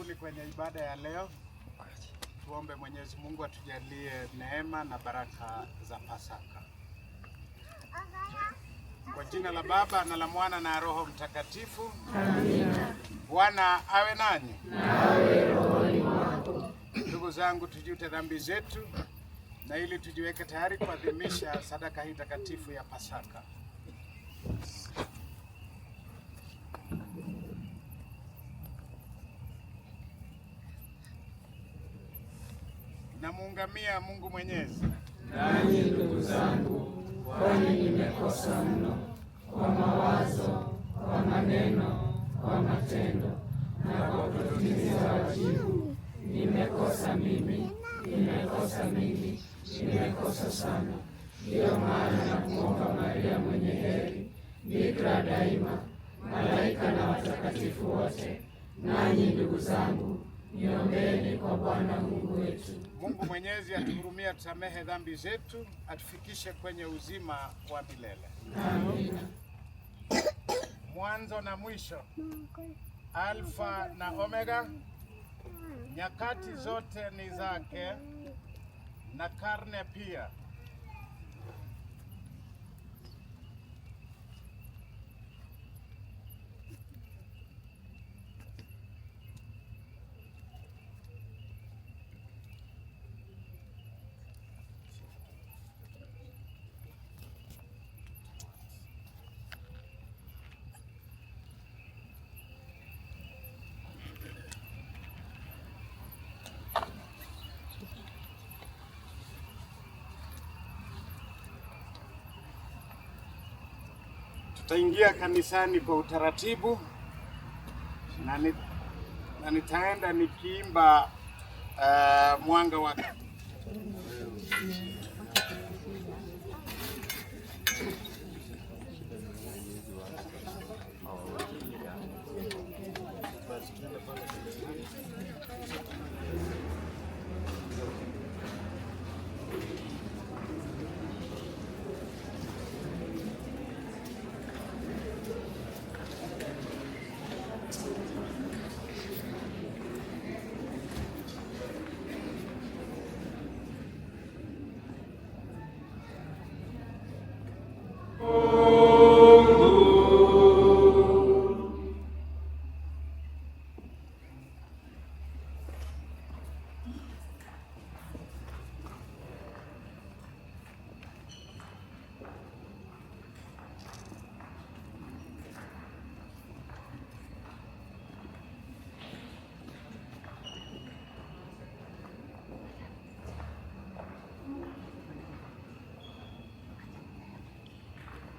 Karibuni kwenye ibada ya leo. Tuombe Mwenyezi Mungu atujalie neema na baraka za Pasaka. Kwa jina la Baba na la Mwana na Roho Mtakatifu. Amina. Bwana awe nanyi. Awe rohoni mwako. Ndugu zangu, tujute dhambi zetu na ili tujiweke tayari kuadhimisha sadaka hii takatifu ya Pasaka. Namuungamia Mungu Mwenyezi. Nanyi ndugu zangu, kwani nimekosa mno kwa mawazo, kwa maneno, kwa matendo na kwa kutotimiza wajibu. Nimekosa mimi, nimekosa sana. Ndiyo maana namuomba Maria mwenye heri, Bikira daima, malaika na watakatifu wote, nanyi ndugu zangu, niombeeni kwa Bwana Mungu wetu. Mungu Mwenyezi atuhurumie, atusamehe dhambi zetu, atufikishe kwenye uzima wa milele. Amina. Mwanzo na mwisho, Alfa na Omega, nyakati zote ni zake na karne pia. Tutaingia kanisani kwa utaratibu na nitaenda nikiimba mwanga wa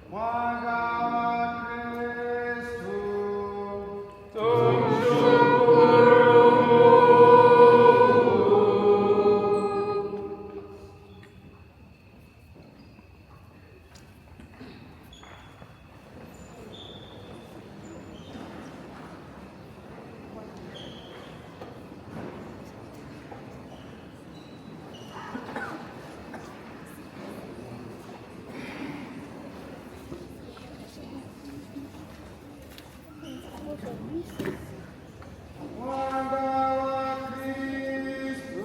mwanga wa Kristo.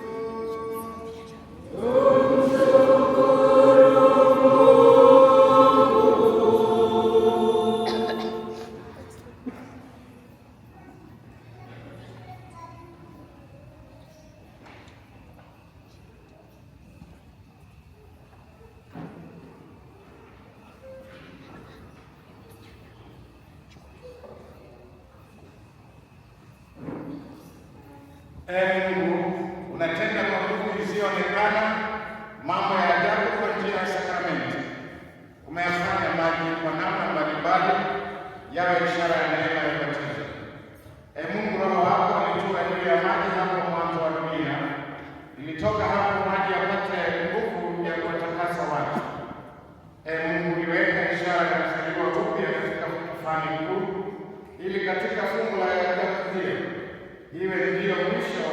Mungu unatenda kwa nguvu isiyoonekana mambo ya ajabu kwa njia ya sakramenti. Umeyafanya maji kwa namna mbalimbali yawe ishara ya neema ya ubatizo. Mungu, Roho wako alitua juu ya maji hapo mwanzo wa dunia. Ilitoka hapo maji yapate nguvu ya kuwatakasa watu. Mungu, uliweka ishara ya kuzaliwa upya katika kufani kuu, ili katika fungu la ajabu hiyo iwe ndiyo mwisho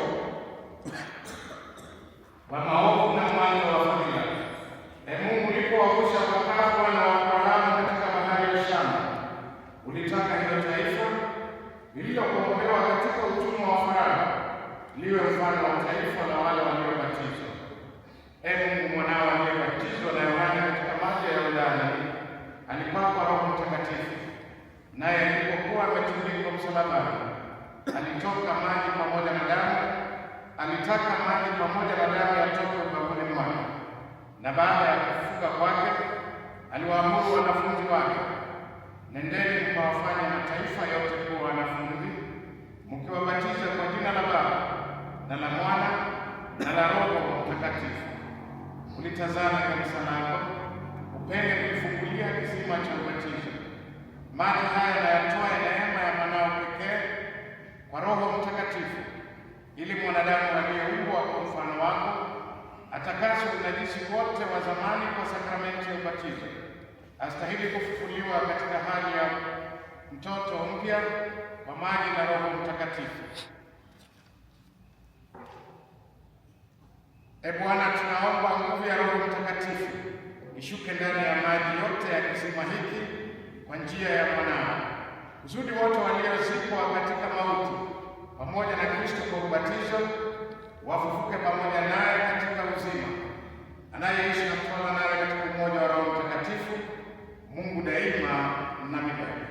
wa maovu na mwanzo wa fadhila. Mungu, ulipowavusha wakafu wana wa Abrahamu katika bahari ya Shamu, ulitaka hilo taifa lililokombolewa katika utumwa wa Farao liwe mfano wa taifa la wale waliobatizwa. Mungu, mwanao aliyebatizwa na Yohana katika maji ya Yordani alipakwa Roho Mtakatifu, naye alipokuwa ametundikwa msalabani alitoka maji pamoja na damu, alitaka maji pamoja na damu yatoke ubavuni mwake. Na baada ya kufufuka kwake aliwaamuru wanafunzi wake, nendeni mkawafanye mataifa yote kuwa wanafunzi, mkiwabatiza kwa jina la Baba na la Mwana na la Roho Mtakatifu. Ulitazame kanisa lako, upende kulifungulia kisima cha ubatizo. Maji haya na yatoe neema ya mwanao pekee kwa Roho Mtakatifu, ili mwanadamu aliyeumbwa kwa mfano wako atakaswe unajisi wote wa zamani kwa sakramenti ya ubatizo, astahili kufufuliwa katika hali ya mtoto mpya kwa maji na Roho Mtakatifu. Bwana, tunaomba nguvu ya Roho Mtakatifu ishuke ndani ya maji yote ya kisima hiki kwa njia ya mwanao, kusudi wote waliozikwa katika mauti pamoja na Kristo kwa ubatizo wafufuke pamoja naye katika uzima, anayeishi na kutawala naye katika umoja wa Roho Mtakatifu, Mungu daima na milele.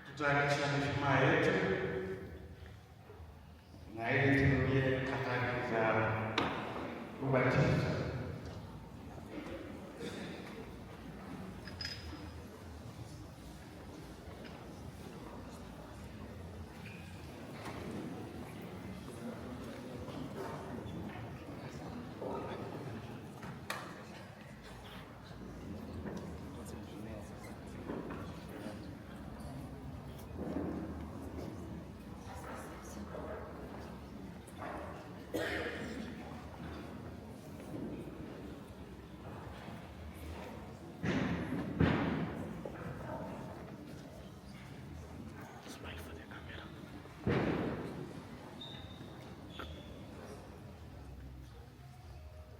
Tutaakisha mishumaa yetu na ili turudie hatari za ubatizo.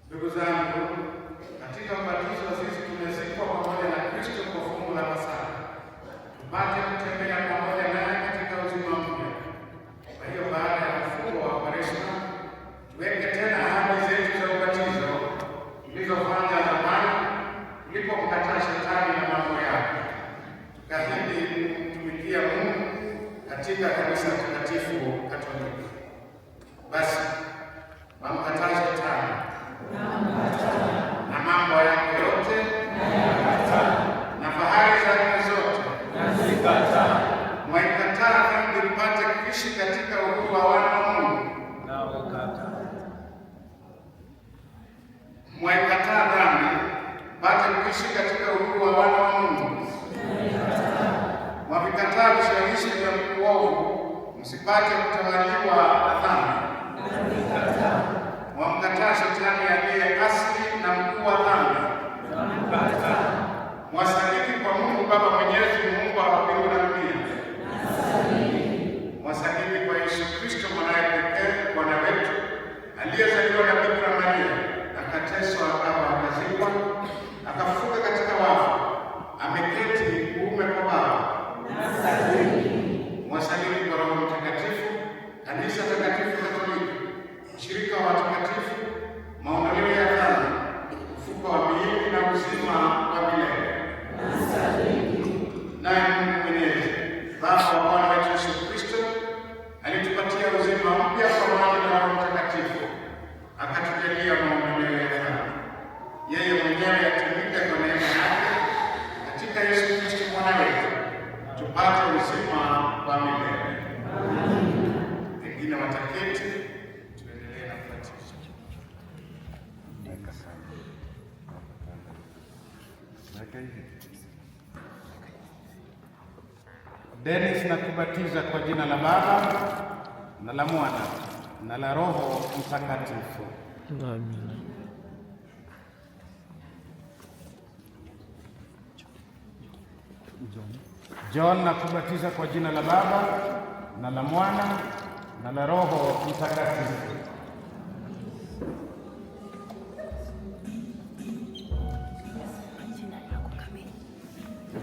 Ndugu zangu, katika ubatizo sisi tumezikwa pamoja na Kristo kwa fungu la Pasaka, tupate kutembea pamoja naye katika uzima mpya. Kwa hiyo baada ya mfungo wa Kwaresma tuweke tena ahadi zetu za ubatizo tulizofanya zamani tulipomkataa Shetani na mambo yake, tukahidi kumtumikia Mungu katika kanisa takatifu Katoliki. Basi wamkataa Shetani na mambo yake yote na fahari zake zote, mwaikataa dhambi mpate kuishi katika uhuru wa wana wa Mungu. Mwaikataa dhambi mpate kuishi katika uhuru wa wana wa Mungu. Mwavikataa vishawishi vya uovu msipate kutawaliwa na dhambi. Mwamkataa Shetani aliye asili na mkuu wa dhambi. Mwasadiki kwa Mungu Baba Mwenyezi, Muumba wa mbingu na dunia. Mwasadiki kwa Yesu Kristo mwanaye pekee, Bwana wetu, aliyezaliwa na Bikira Maria, akateswa, akazikwa, akafufuka katika wafu, ameketi kuume kwa Baba. naye Mungu Mwenyezi, Baba wa Bwana wetu Yesu Kristo, alitupatia uzima mpya kwa maji na Roho Mtakatifu, akatujalia maondoleo ya dhambi. Yeye mwenyewe atumike kwa neema yake katika Yesu Kristo Bwana wetu, tupate uzima wa milele. Wengine wataketi, tuendelee na kubatizwa. Dennis, nakubatiza kwa jina la Baba na la Mwana na la Roho Mtakatifu. Amina. John, nakubatiza kwa jina la Baba na la Mwana na la Roho Mtakatifu.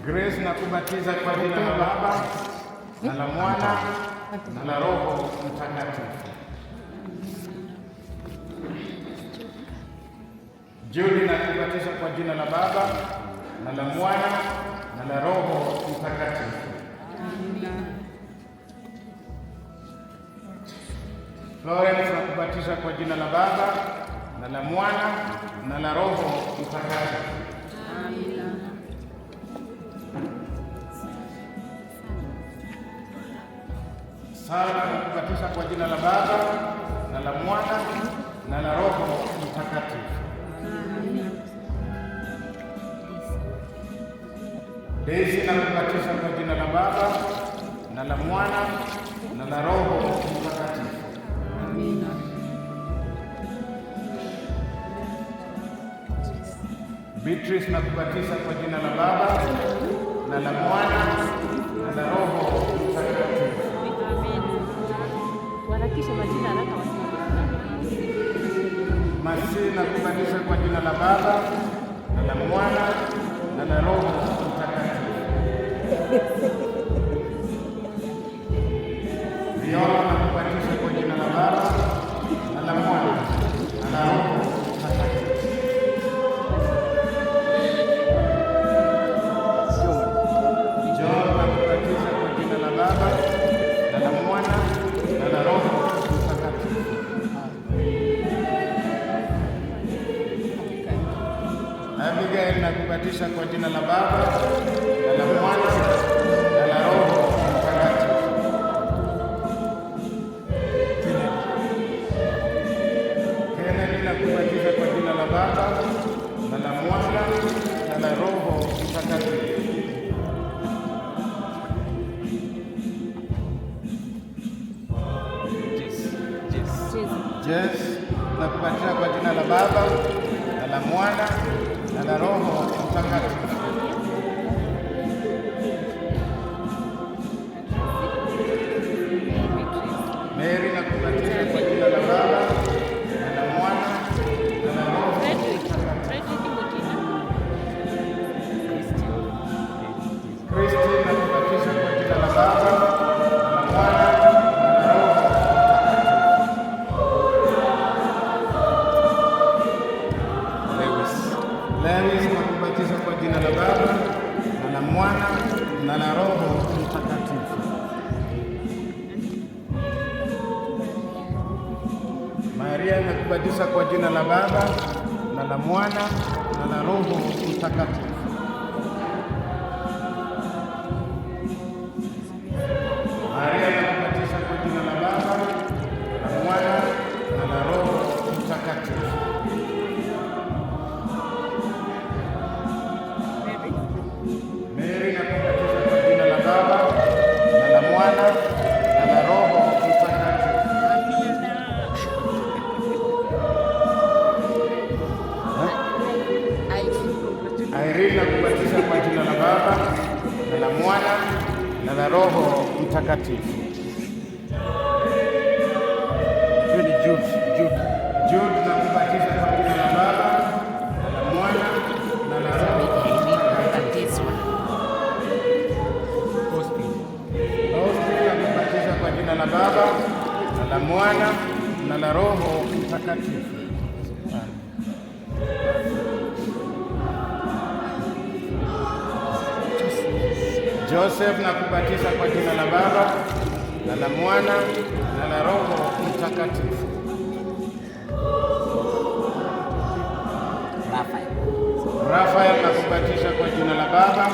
Grace, nakubatiza kwa jina la Baba na la Mwana na la Roho Mtakatifu. Judy, nakubatiza kwa jina la Baba na la Mwana na la Roho Mtakatifu. Florence, nakubatiza kwa jina la Baba na la Mwana na la Roho Mtakatifu. Sara, nakubatiza kwa jina la Baba na la Mwana na la Roho Mtakatifu. Daisy, nakubatiza kwa jina la Baba na la Mwana na la Roho Mtakatifu. Beatrice, nakubatiza kwa jina la Baba na la Mwana na la Roho Mtakatifu. Warakisha majina haraka. Masi, nakubatiza kwa jina la Baba na la Mwana na la Roho Mtakatifu. Viola, nakubatiza kwa jina la Baba na la Mwana na la Roho Mtakatifu. John, nakubatiza kwa jina la Baba na la Mwana na la Roho Mtakatifu. Abigail, nakubatiza kwa jina la Baba na la Mwana na la Roho Mtakatifu. Kennedy, nakubatiza kwa jina la Baba na la Mwana na la Roho Mtakatifu. Jess, nakubatiza kwa jina la Baba na la Mwana na la Roho Mtakatifu. Mary, nakubatiza kwa jina la Baba na la Mwana na la Roho Mtakatifu. Kristi, nakubatiza kwa jina la Baba na la Mwana na la Roho Mtakatifu. Lewis, nakubatiza kwa jina la Baba na la Mwana na la Roho Mtakatifu. Maria, nakubatiza kwa jina la Baba na la Mwana na la Roho Mtakatifu. Maria, nakubatiza kwa jina la Baba na la Mwana na la Roho Mtakatifu. Mary, nakubatiza kwa jina la Baba na la Mwana na la Roho Mtakatifu. Irene, nakubatiza kwa jina la Baba na la Mwana na la Roho Mtakatifu. Jude, nakubatiza kwa jina la Baba na la Mwana na la Roho Mtakatifu. Nakubatiza kwa jina la Baba na la Mwana na la Roho Mtakatifu. Joseph na kubatiza kwa jina la Baba na la Mwana na la Roho Mtakatifu. Rafael na kubatiza kwa jina la Baba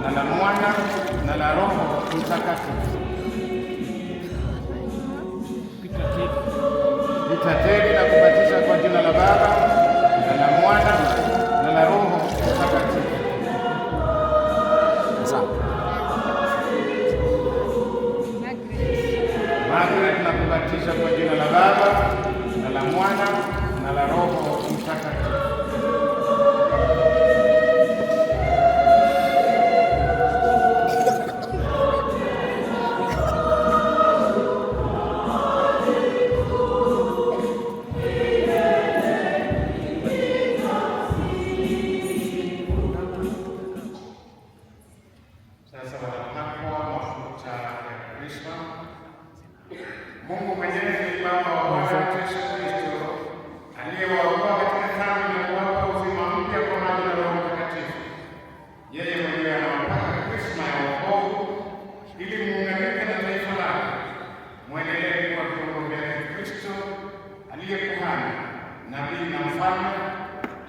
na la Mwana na la Roho Mtakatifu. Tedi na kubatiza kwa jina la Baba na la Mwana na la Roho Mtakatifu. Margaret na kubatiza kwa jina la Baba na la Mwana na la Roho Mtakatifu. Mungu Mwenyezi, Baba wa Bwana wetu Yesu Kristo, aliyewaokoa katika dhambi na kuwapa uzima mpya kwa maji na Roho Mtakatifu, yeye mwenyewe anawapaka krisma ya wokovu ili muunganike na taifa lake, mwendelee kuwa viungo vya Kristo aliye kuhani, nabii na mfalme,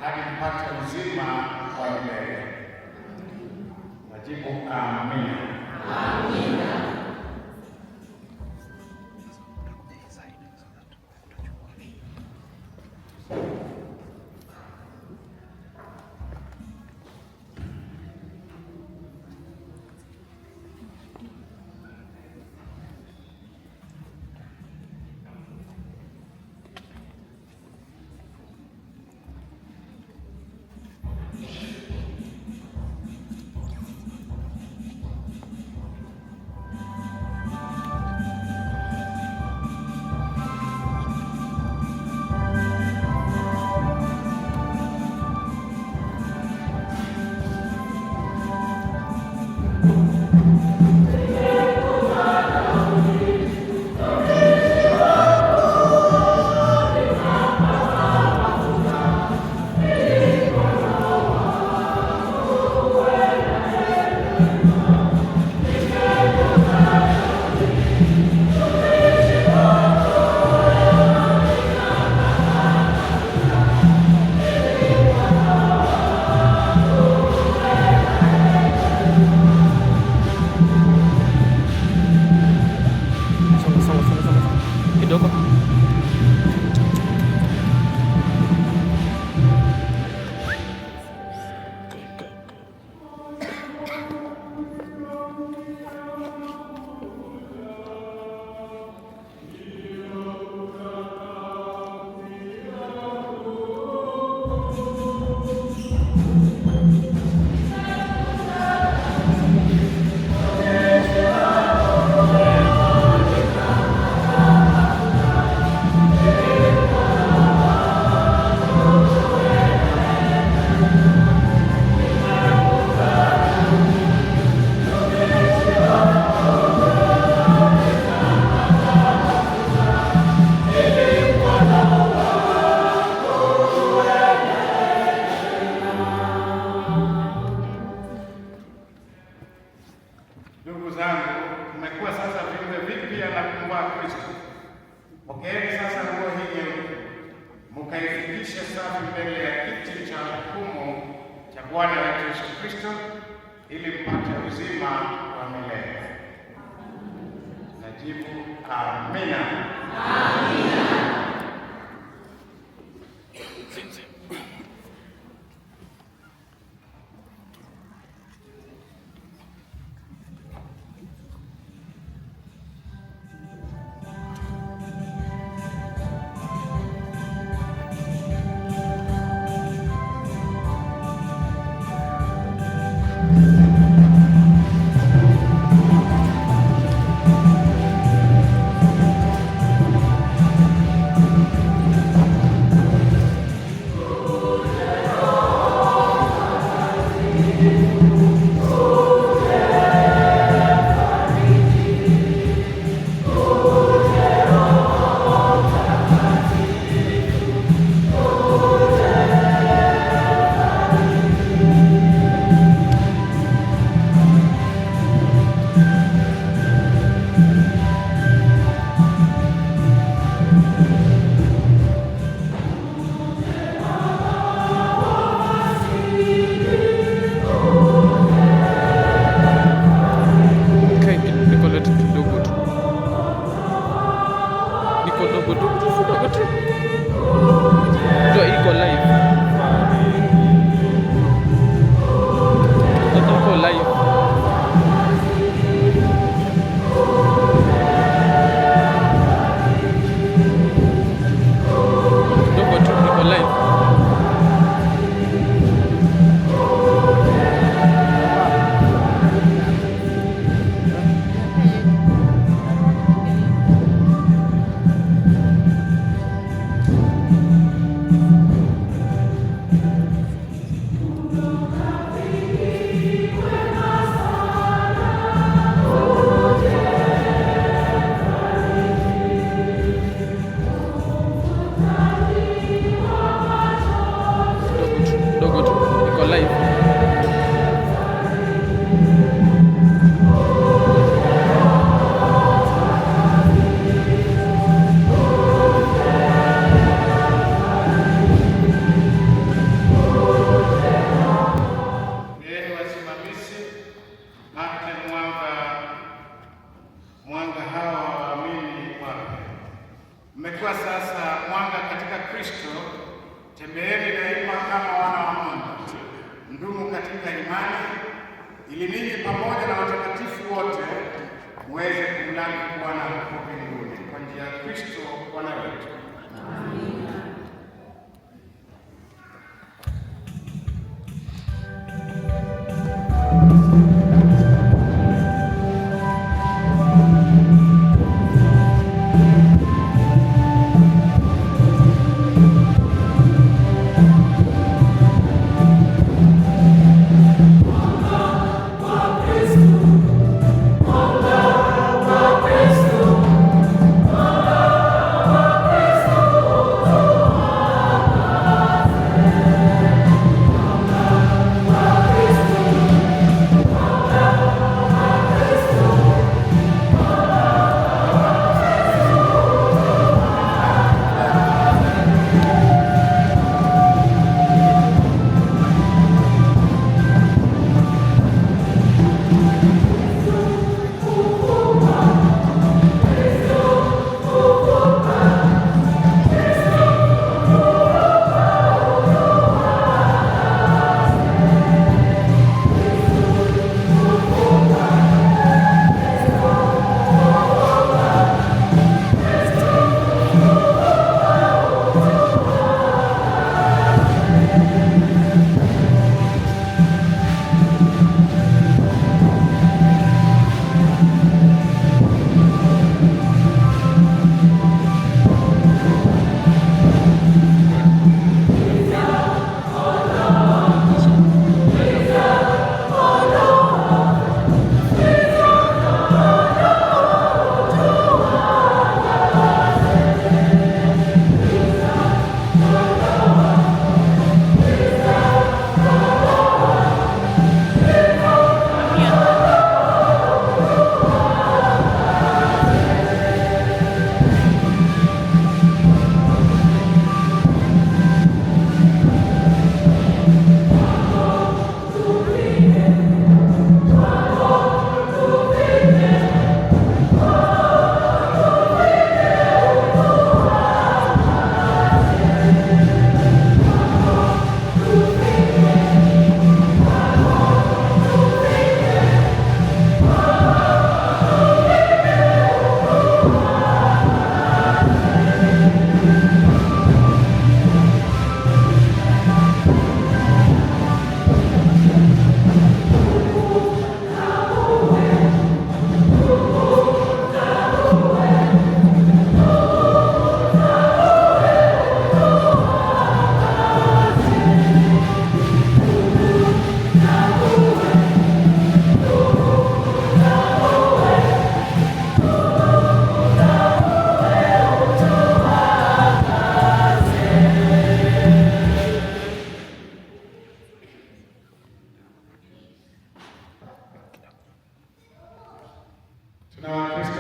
hadi mpate uzima wa milele. Wajibu amina. Amina. Ndugu zangu, tumekuwa sasa viumbe vipya na kumvaa Kristo. Pokeeni sasa nguo hii nyeupe, mukaifikishe safi mbele ya kiti cha hukumu cha Bwana wetu Yesu Kristo, ili mpate uzima wa milele. Najibu amina. Amina. Mmekuwa sasa mwanga katika Kristo. Tembeeni daima kama wana wa Mungu. Mdumu katika imani, ili ninyi pamoja na watakatifu wote muweze kumlaki Bwana huko mbinguni kwa njia ya Kristo Bwana wetu. Amina. na Wakristo